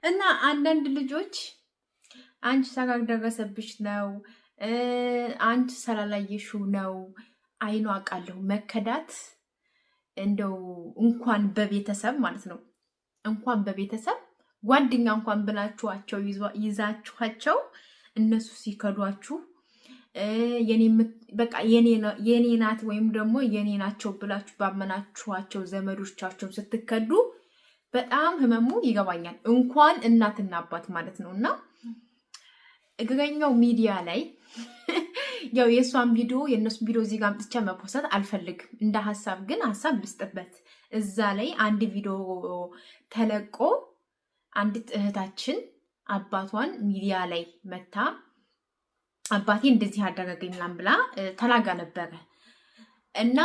እና አንዳንድ ልጆች አንቺ ሰራር ደረሰብሽ ነው አንቺ ሰላላየሽው ነው አይኗ አውቃለሁ መከዳት እንደው እንኳን በቤተሰብ ማለት ነው እንኳን በቤተሰብ ጓደኛ እንኳን ብላችኋቸው ይዛችኋቸው እነሱ ሲከዷችሁ በቃ የኔ ናት ወይም ደግሞ የኔ ናቸው ብላችሁ ባመናችኋቸው ዘመዶቻቸው ስትከዱ በጣም ህመሙ ይገባኛል። እንኳን እናትና አባት ማለት ነውና እግረኛው ሚዲያ ላይ ያው የሷን ቪዲዮ የነሱ ቪዲዮ እዚህ ጋር አምጥቼ መፖስት አልፈልግም። እንደ ሐሳብ ግን ሐሳብ ልስጥበት። እዛ ላይ አንድ ቪዲዮ ተለቆ አንዲት እህታችን አባቷን ሚዲያ ላይ መታ አባቴ እንደዚህ አደረገኝ ምናምን ብላ ተናጋ ነበረ። እና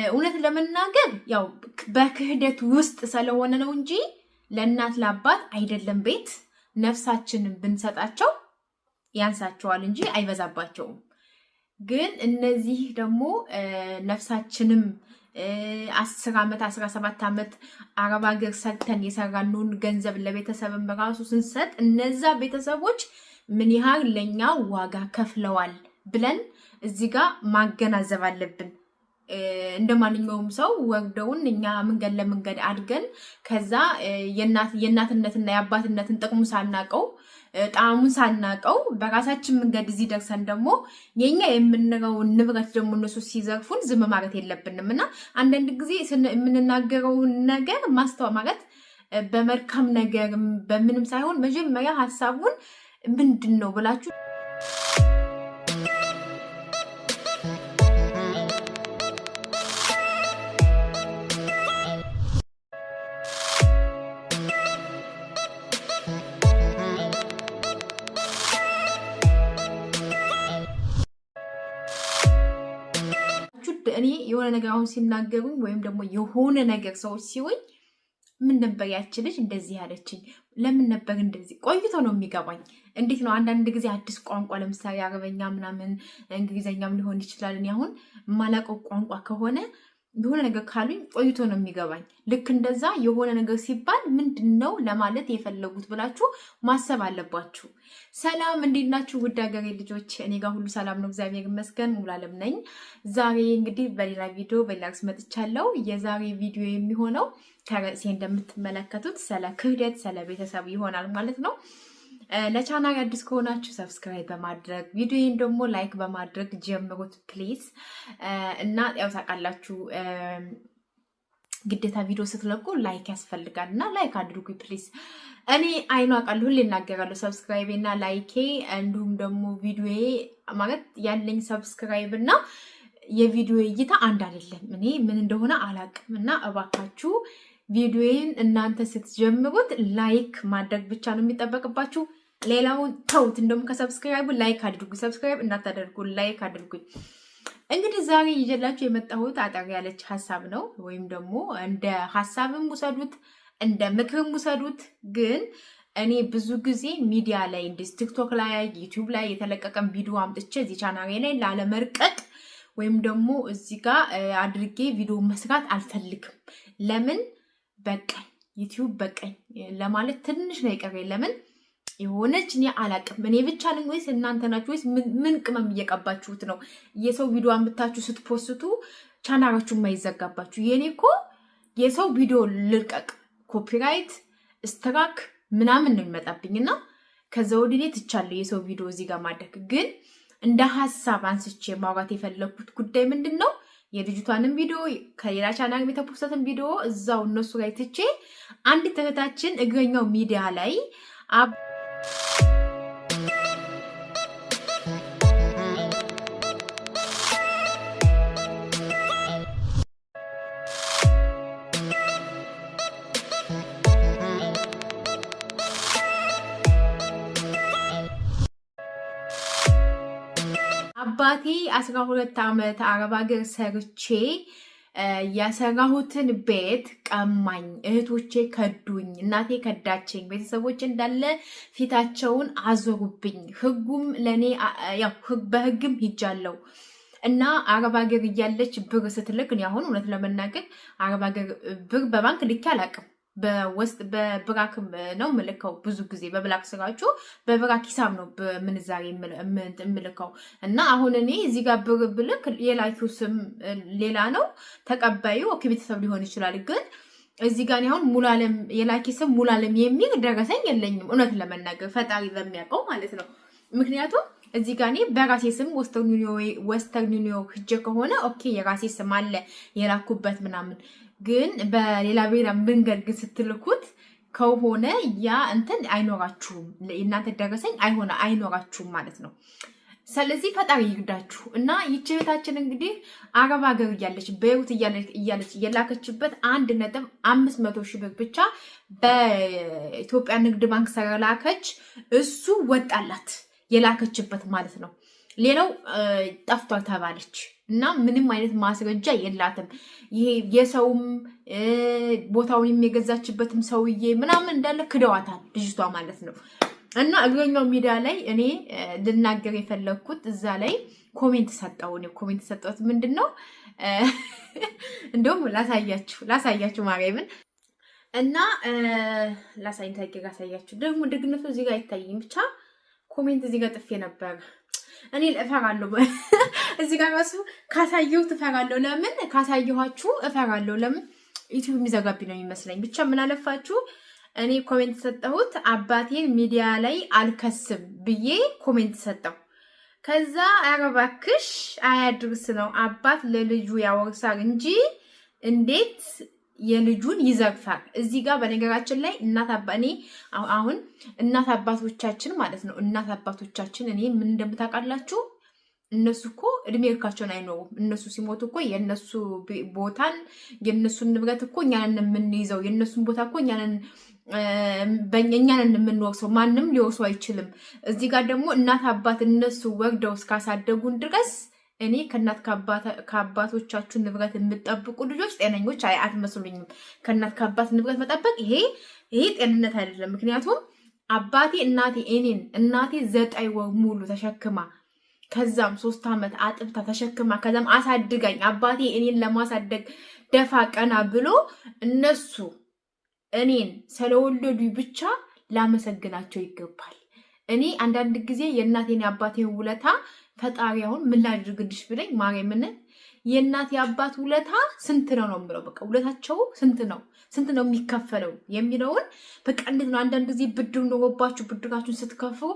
እውነት ለመናገር ያው በክህደት ውስጥ ስለሆነ ነው እንጂ ለእናት ለአባት አይደለም ቤት ነፍሳችንን ብንሰጣቸው ያንሳቸዋል እንጂ አይበዛባቸውም። ግን እነዚህ ደግሞ ነፍሳችንም 10 ዓመት 17 ዓመት አረብ ሀገር ሰርተን የሰራነውን ገንዘብ ለቤተሰብም ራሱ ስንሰጥ እነዛ ቤተሰቦች ምን ያህል ለኛ ዋጋ ከፍለዋል ብለን እዚህ ጋር ማገናዘብ አለብን። እንደማንኛውም ሰው ወርደውን እኛ መንገድ ለመንገድ አድገን ከዛ የእናትነትና የአባትነትን ጥቅሙ ሳናቀው ጣዕሙን ሳናቀው በራሳችን መንገድ እዚህ ደርሰን ደግሞ የኛ የምንለው ንብረት ደግሞ እነሱ ሲዘርፉን ዝም ማለት የለብንም እና አንዳንድ ጊዜ የምንናገረውን ነገር ማስተዋል ማለት በመልካም ነገር በምንም ሳይሆን መጀመሪያ ሐሳቡን ምንድን ነው ብላችሁ እኔ የሆነ ነገር አሁን ሲናገሩኝ ወይም ደግሞ የሆነ ነገር ሰዎች ሲወኝ ምን ነበር ያችልሽ እንደዚህ ያለችኝ ለምን ነበር እንደዚህ ቆይቶ ነው የሚገባኝ። እንዴት ነው አንዳንድ ጊዜ አዲስ ቋንቋ ለምሳሌ አረበኛ ምናምን እንግሊዘኛም ሊሆን ይችላል። እኔ አሁን የማላውቀው ቋንቋ ከሆነ የሆነ ነገር ካሉኝ ቆይቶ ነው የሚገባኝ። ልክ እንደዛ የሆነ ነገር ሲባል ምንድነው ለማለት የፈለጉት ብላችሁ ማሰብ አለባችሁ። ሰላም እንዴት ናችሁ ውድ ሀገሬ ልጆች? እኔ ጋር ሁሉ ሰላም ነው፣ እግዚአብሔር ይመስገን። ሙሉዓለም ነኝ። ዛሬ እንግዲህ በሌላ ቪዲዮ በሌላ ርዕስ መጥቻለሁ። የዛሬ ቪዲዮ የሚሆነው ከርዕሴ እንደምትመለከቱት ስለ ክህደት፣ ስለ ቤተሰብ ይሆናል ማለት ነው። ለቻናል አዲስ ከሆናችሁ ሰብስክራይብ በማድረግ ቪዲዮን ደግሞ ላይክ በማድረግ ጀምሩት ፕሊዝ። እና ያው ታውቃላችሁ ግዴታ ቪዲዮ ስትለቁ ላይክ ያስፈልጋል እና ላይክ አድርጉ ፕሊዝ። እኔ አይኗ ቃል ሁሌ እናገራለሁ ሰብስክራይብ እና ላይኬ እንዲሁም ደግሞ ቪዲዮዬ ማለት ያለኝ ሰብስክራይብ እና የቪዲዮ እይታ አንድ አይደለም። እኔ ምን እንደሆነ አላውቅም እና እባካችሁ ቪዲዮዬን እናንተ ስትጀምሩት ላይክ ማድረግ ብቻ ነው የሚጠበቅባችሁ። ሌላውን ተውት። እንደውም ከሰብስክራይቡ ላይክ አድርጉ። ሰብስክራይብ እንዳታደርጉ ላይክ አድርጉኝ። እንግዲህ ዛሬ ይዤላችሁ የመጣሁት አጠር ያለች ሀሳብ ነው። ወይም ደግሞ እንደ ሀሳብም ውሰዱት እንደ ምክርም ውሰዱት። ግን እኔ ብዙ ጊዜ ሚዲያ ላይ እንደ ቲክቶክ ላይ ዩቲዩብ ላይ የተለቀቀን ቪዲዮ አምጥቼ እዚህ ቻናሌ ላይ ላለመርቀቅ ወይም ደግሞ እዚህ ጋር አድርጌ ቪዲዮ መስራት አልፈልግም። ለምን በቀኝ ዩቲዩብ በቀኝ ለማለት ትንሽ ነው የቀረኝ። ለምን የሆነች እኔ አላቅም እኔ ብቻ ነኝ ወይስ እናንተ ናችሁ ወይስ ምን ቅመም እየቀባችሁት ነው የሰው ቪዲዮ አምጥታችሁ ስትፖስቱ ቻናላችሁ የማይዘጋባችሁ? የኔ እኮ የሰው ቪዲዮ ልልቀቅ ኮፒራይት ስትራክ ምናምን ነው የሚመጣብኝና ከዛ ወዲህ ትቻለሁ የሰው ቪዲዮ እዚህ ጋር ማድረግ። ግን እንደ ሐሳብ አንስቼ ማውራት የፈለኩት ጉዳይ ምንድነው የልጅቷንም ቪዲዮ ከሌላ ቻናል የተፖስተትን ቪዲዮ እዛው እነሱ ላይ ትቼ አንድ እህታችን እግረኛው ሚዲያ ላይ አባቴ 12 ዓመት አረብ ሀገር ሰርቼ ያሰራሁትን ቤት ቀማኝ፣ እህቶቼ ከዱኝ፣ እናቴ ከዳችኝ፣ ቤተሰቦች እንዳለ ፊታቸውን አዞሩብኝ። ህጉም ለኔ ያው በህግም ሂጃለሁ እና አረብ ሀገር እያለች ብር ስትልክ እኔ አሁን እውነት ለመናገር አረብ ሀገር ብር በባንክ ልኬ አላውቅም። በብራክ ነው ምልከው ብዙ ጊዜ በብላክ ስራችሁ በብራክ ሂሳብ ነው በምንዛሬ ምልከው እና አሁን እኔ እዚህ ጋር ብር ብልክ የላኪው ስም ሌላ ነው ተቀባዩ ኦኬ ቤተሰብ ሊሆን ይችላል ግን እዚህ ጋር አሁን ሙሉዓለም የላኪ ስም ሙሉዓለም የሚል ደረሰኝ የለኝም እውነት ለመናገር ፈጣሪ ለሚያውቀው ማለት ነው ምክንያቱም እዚህ ጋር እኔ በራሴ ስም ዌስተርን ዩኒዮን ሂጄ ከሆነ ኦኬ የራሴ ስም አለ የላኩበት ምናምን ግን በሌላ መንገድ ግን ስትልኩት ከሆነ ያ እንትን አይኖራችሁም እናንተ ደረሰኝ አይኖራችሁም ማለት ነው ስለዚህ ፈጣሪ ይርዳችሁ እና ይቺ እህታችን እንግዲህ አረብ ሀገር እያለች በይሩት እያለች የላከችበት 1.500 ሺህ ብር ብቻ በኢትዮጵያ ንግድ ባንክ ሰራላከች እሱ ወጣላት የላከችበት ማለት ነው ሌላው ጠፍቷል ተባለች እና ምንም አይነት ማስረጃ የላትም ይሄ የሰውም ቦታውን የሚገዛችበትም ሰውዬ ምናምን እንዳለ ክደዋታል ልጅቷ ማለት ነው እና እግረኛው ሚዲያ ላይ እኔ ልናገር የፈለኩት እዛ ላይ ኮሜንት ሰጣሁት ምንድነው እንደውም ላሳያችሁ ማርያምን እና ላሳያችሁ ደግሞ ደግነቱ እዚህ ጋር አይታይም ብቻ ኮሜንት እዚህ ጋር ጥፌ ነበር እኔ እፈራለሁ እዚህ ጋር ራሱ ካሳየሁት እፈራለሁ ለምን ካሳየኋችሁ እፈራለሁ ለምን ዩቲዩብ የሚዘጋብኝ ነው የሚመስለኝ ብቻ ምን አለፋችሁ እኔ ኮሜንት ሰጠሁት አባቴን ሚዲያ ላይ አልከስም ብዬ ኮሜንት ሰጠው ከዛ አረባክሽ አያድርስ ነው አባት ለልጁ ያወርሳል እንጂ እንዴት የልጁን ይዘርፋል እዚህ ጋር በነገራችን ላይ አሁን እናት አባቶቻችን ማለት ነው እናት አባቶቻችን እኔ ምን እንደምታውቃላችሁ እነሱ እኮ እድሜ ልካቸውን አይኖሩም እነሱ ሲሞቱ እኮ የነሱ ቦታን የነሱን ንብረት እኮ እኛን የምንይዘው የነሱን ቦታ እኮ እኛን የምንወርሰው ማንም ሊወርሰው አይችልም እዚህ ጋር ደግሞ እናት አባት እነሱ ወርደው እስካሳደጉን ድረስ እኔ ከእናት ከአባቶቻችሁ ንብረት የምትጠብቁ ልጆች ጤነኞች አትመስሉኝም ከእናት ከአባት ንብረት መጠበቅ ይሄ ጤንነት አይደለም ምክንያቱም አባቴ እናቴ 9 ወር ሙሉ ተሸክማ ከዛም 3 ዓመት አጥብታ ተሸክማ ከዛም አሳድጋኝ አባቴ እኔን ለማሳደግ ደፋ ቀና ብሎ እነሱ እኔን ስለወለዱ ብቻ ላመሰግናቸው ይገባል እኔ አንዳንድ ጊዜ የእናቴን የአባቴን ውለታ ፈጣሪያውን ምን ላድርግልሽ ብለኝ ማርያምን የእናቴ አባት ውለታ ስንት ነው የምለው በቃ ውለታቸው ስንት ነው የሚከፈለው የሚለውን በቃ እንዴት ነው አንዳንድ ጊዜ ብድር ኖሮባችሁ ብድራችሁን ስትከፍሉ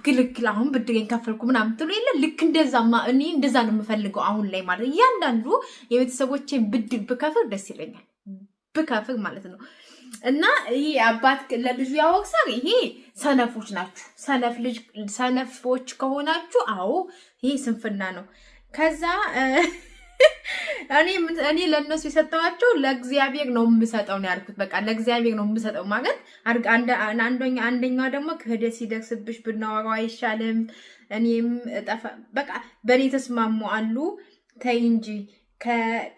ግልግል አሁን ብድሬን ከፈልኩ ምናምን ትሉ የለ ልክ እንደዛማ እኔ እንደዛ ነው የምፈልገው አሁን ላይ ማለት እያንዳንዱ የቤተሰቦቼን ብድር ብከፍል ደስ ይለኛል ብከፍል ማለት ነው እና ይሄ አባት ለልጁ ያወርሳል ይሄ ሰነፎች ናችሁ ሰነፎች ከሆናችሁ አዎ ይሄ ስንፍና ነው ከዛ እኔ ለነሱ የሰጠዋቸው ለእግዚአብሔር ነው የምሰጠው ነው ያልኩት በቃ ለእግዚአብሔር ነው የምሰጠው ማለት አንደኛው ደግሞ ክህደት ሲደርስብሽ ብናወራው አይሻልም እኔም በቃ በኔ ተስማሙ አሉ ተይ እንጂ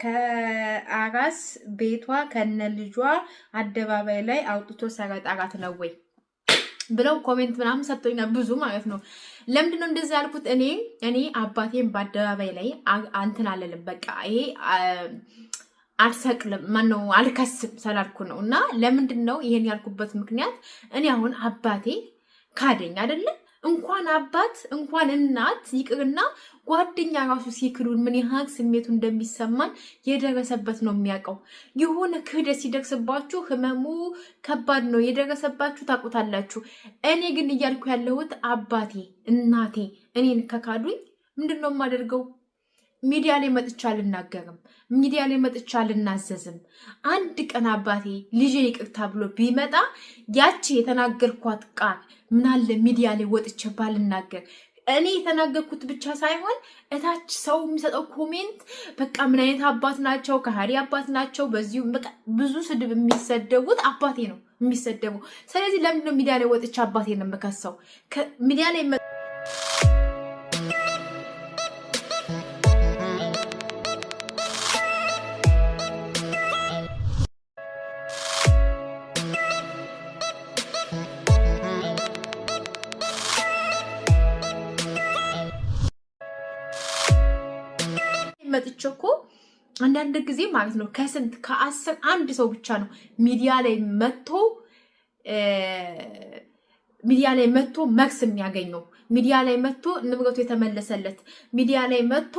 ከአራስ ቤቷ ከነ ልጇ አደባባይ ላይ አውጥቶ ሰረጣራት ነው ወይ ብለው ኮሜንት ምናምን ሰጥቶኛል ብዙ ማለት ነው ለምንድነው እንደዛ ያልኩት እኔ አባቴን በአደባባይ ላይ አንተን አለለም በቃ ይሄ አልሰቅልም ማነው አልከስም ስላልኩ ነው እና ለምንድነው ይሄን ያልኩበት ምክንያት እኔ አሁን አባቴ ካደኝ አይደለ እንኳን አባት እንኳን እናት ይቅርና ጓደኛ ራሱ ሲክሉን ምን ያህል ስሜቱ እንደሚሰማን የደረሰበት ነው የሚያውቀው የሆነ ክህደት ሲደርስባችሁ ህመሙ ከባድ ነው የደረሰባችሁ ታውቁታላችሁ እኔ ግን እያልኩ ያለሁት አባቴ እናቴ እኔን ከካዱኝ ምንድነው የማደርገው ሚዲያ ላይ መጥቻ አልናገርም ሚዲያ ላይ መጥቻ አልናዘዝም አንድ ቀን አባቴ ልጄ ይቅርታ ብሎ ቢመጣ ያቺ የተናገርኳት ቃል ምን አለ ሚዲያ ላይ ወጥቼ ባልናገር እኔ የተናገርኩት ብቻ ሳይሆን እታች ሰው የሚሰጠው ኮሜንት በቃ ምን አይነት አባት ናቸው ከሃዲ አባት ናቸው በዚሁ በቃ ብዙ ስድብ የሚሰደቡት አባቴ ነው የሚሰደቡ ስለዚህ ለምን ነው ሚዲያ ላይ ወጥቼ አባቴ ነው የምከሰው ሚዲያ ላይ መጥቼ እኮ አንዳንድ ጊዜ ማለት ነው ከስንት ከ10 አንድ ሰው ብቻ ነው ሚዲያ ላይ መጥቶ መክስ የሚያገኘው፣ ሚዲያ ላይ መጥቶ ንብረቱ የተመለሰለት፣ ሚዲያ ላይ መጥቶ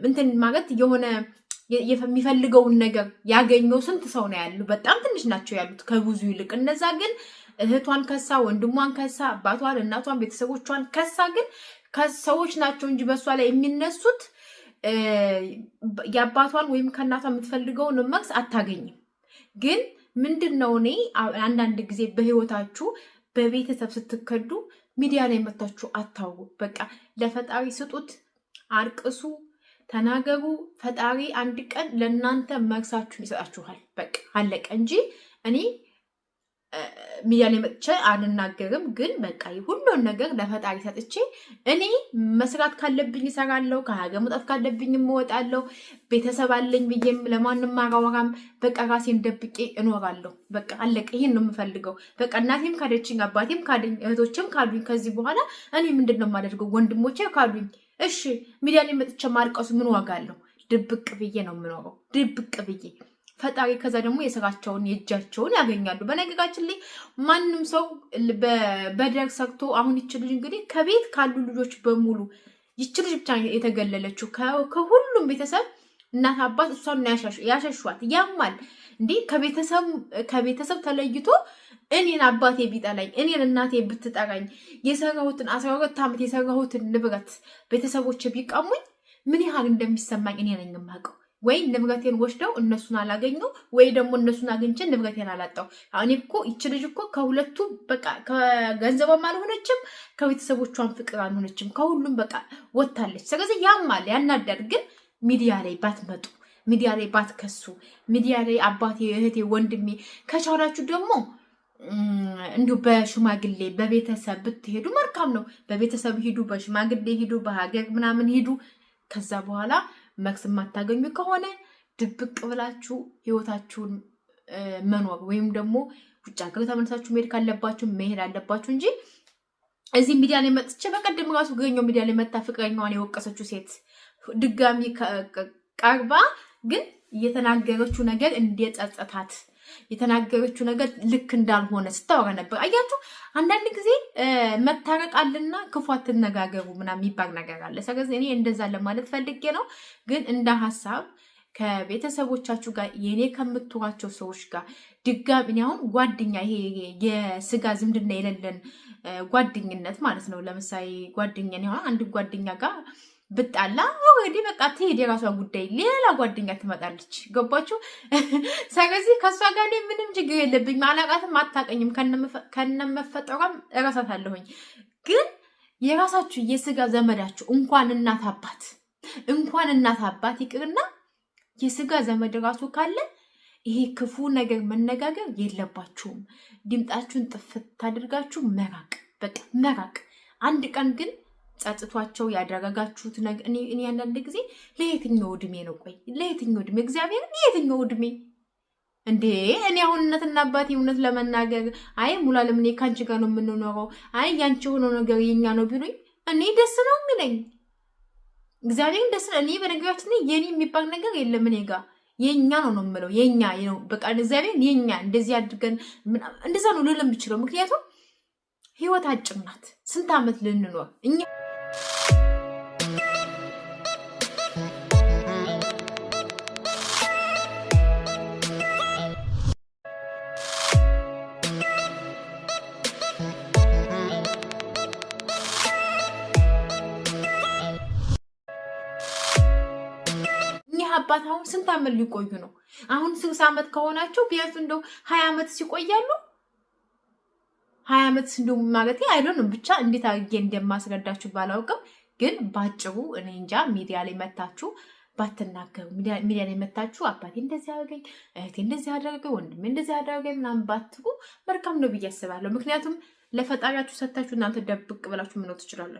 እንትን ማለት የሆነ የሚፈልገውን ነገር ያገኘው ስንት ሰው ነው ያለው? በጣም ትንሽ ናቸው ያሉት ከብዙ ይልቅ። እነዛ ግን እህቷን ከሳ፣ ወንድሟን ከሳ፣ አባቷን፣ እናቷን፣ ቤተሰቦቿን ከሳ ግን ከሰዎች ናቸው እንጂ በሷ ላይ የሚነሱት የአባቷን ወይም ከእናቷ የምትፈልገውን መክስ አታገኝም። ግን ምንድነው እኔ አንዳንድ ጊዜ በህይወታችሁ በቤተሰብ ስትከዱ ሚዲያ ላይ መታችሁ አታው። በቃ ለፈጣሪ ስጡት፣ አርቅሱ፣ ተናገሩ። ፈጣሪ አንድ ቀን ለእናንተ መክሳችሁን ይሰጣችኋል። በቃ አለቀ እንጂ እኔ ሚዲያ ላይ መጥቼ አልናገርም። ግን በቃ ሁሉን ነገር ለፈጣሪ ሰጥቼ እኔ መስራት ካለብኝ እሰራለሁ፣ ከሀገር መውጣት ካለብኝ እወጣለሁ። ቤተሰብ አለኝ ብዬም ለማንም አላወራም። በቃ ራሴን ደብቄ እኖራለሁ። በቃ አለቀ። ይሄን ነው የምፈልገው። በቃ እናቴም ካደችኝ፣ አባቴም ካደኝ፣ እህቶችም ካዱኝ፣ ከዚህ በኋላ እኔ ምንድን ነው የማደርገው? ወንድሞቼ ካዱኝ፣ እሺ ሚዲያ ላይ መጥቼ ማልቀሱ ምን ዋጋ አለው? ድብቅ ብዬ ነው የምኖረው፣ ድብቅ ብዬ። ፈጣሪ ከዛ ደግሞ የስራቸውን የእጃቸውን ያገኛሉ። በነገራችን ላይ ማንም ሰው በደር ሰርቶ አሁን ይች ልጅ እንግዲህ ከቤት ካሉ ልጆች በሙሉ ይች ልጅ ብቻ የተገለለችው ከሁሉም ቤተሰብ እናት አባት እሷን ያሸሿት። ያማል እንዴ ከቤተሰብ ተለይቶ እኔን አባቴ ቢጠላኝ እኔን እናቴ ብትጠራኝ የሰራሁትን 12 ዓመት የሰራሁትን ንብረት ቤተሰቦች ቢቀሙኝ ምን ያህል እንደሚሰማኝ እኔ ነኝ የማውቀው። ወይ ንብረቴን ወስደው እነሱን አላገኘው ወይ ደግሞ እነሱን አግኝቼ ንብረቴን አላጣው። እኔ እኮ ይች ልጅ እኮ ከሁለቱ በቃ ከገንዘቧም አልሆነችም፣ ከቤተሰቦቿን ፍቅር አልሆነችም፣ ከሁሉም በቃ ወታለች። ስለዚህ ያማል፣ ያናዳል። ግን ሚዲያ ላይ ባትመጡ፣ ሚዲያ ላይ ባትከሱ፣ ሚዲያ ላይ አባቴ፣ እህቴ፣ ወንድሜ ከቻላችሁ ደግሞ እንዲሁ በሽማግሌ በቤተሰብ ብትሄዱ መልካም ነው። በቤተሰብ ሂዱ፣ በሽማግሌ ሂዱ፣ በሀገር ምናምን ሂዱ። ከዛ በኋላ መክስ የማታገኙ ከሆነ ድብቅ ብላችሁ ህይወታችሁን መኖር ወይም ደግሞ ውጭ ሀገር ተመልሳችሁ መሄድ ካለባችሁ መሄድ አለባችሁ እንጂ እዚህ ሚዲያ ላይ መጥቼ በቀደም ራሱ ገኘው ሚዲያ ላይ መጣ ፍቅረኛዋን የወቀሰችው ሴት ድጋሚ ቀርባ ግን የተናገረችው ነገር እንደጸጸታት የተናገረችው ነገር ልክ እንዳልሆነ ስታወራ ነበር። አያችሁ አንዳንድ ጊዜ መታረቃልና ክፉ አትነጋገሩ ምናምን የሚባል ነገር አለ። ስለዚህ እኔ እንደዛ ለማለት ፈልጌ ነው። ግን እንደ ሐሳብ ከቤተሰቦቻችሁ ጋር የኔ ከምትዋቸው ሰዎች ጋር ድጋሚ እኔ አሁን ጓደኛ ይሄ የስጋ ዝምድና የሌለን ጓደኝነት ማለት ነው። ለምሳሌ ጓደኛ ነው አንድ ጓደኛ ጋር ብጣላ ኦሬዲ በቃ ትሄድ የራሷ ጉዳይ፣ ሌላ ጓደኛ ትመጣለች። ገባችሁ? ስለዚህ ከሷ ጋር ምንም ችግር የለብኝም። አላቃትም፣ አታቀኝም፣ ከነመፈጠሯም እረሳታለሁኝ። ግን የራሳችሁ የስጋ ዘመዳችሁ እንኳን እናት አባት ይቅርና የስጋ ዘመድ ራሱ ካለ ይሄ ክፉ ነገር መነጋገር የለባችሁም። ድምጣችሁን ጥፍት አድርጋችሁ መራቅ፣ በቃ መራቅ። አንድ ቀን ግን ጸጥቷቸው ያደረጋችሁት ነገር እኔ አንዳንድ ጊዜ ለየትኛው እድሜ ነው? ቆይ ለየትኛው እድሜ እግዚአብሔር ለየትኛው እድሜ እንዴ? እኔ አሁን እናትና አባቴ እውነት ለመናገር አይ ሙሉዓለም እኔ ካንቺ ጋር ነው የምንኖረው፣ አይ ያንቺ ሆኖ ነገር የኛ ነው ቢሉኝ እኔ ደስ ነው የሚለኝ። እግዚአብሔር ደስ ነው። እኔ በነገራችን ላይ የኔ የሚባል ነገር የለም እኔ ጋር የኛ ነው የምለው። የኛ ነው በቃ እግዚአብሔር የኛ እንደዚህ አድርገን እንደዛ ነው ልል የምችለው። ምክንያቱም ህይወት አጭር ናት። ስንት ዓመት ልንኖር እኛ አባት አሁን ስንት ዓመት ሊቆዩ ነው? አሁን 60 ዓመት ከሆናቸው ቢያንስ እንደው 20 ዓመት ሲቆያሉ 20 ዓመት እንደው ማለት አይደለም። ብቻ እንዴት አድርጌ እንደማስረዳችሁ ባላውቅም ግን ባጭሩ እኔ እንጃ ሚዲያ ላይ መታችሁ ባትናገሩ፣ ሚዲያ ላይ መታችሁ አባቴ እንደዚህ አደረገኝ፣ እህቴ እንደዚህ አደረገኝ፣ ወንድሜ እንደዚህ አደረገኝ ምናምን ባትሉ መልካም ነው ብዬ አስባለሁ። ምክንያቱም ለፈጣሪያችሁ ሰታችሁ እናንተ ደብቅ ብላችሁ መኖር ትችላላችሁ።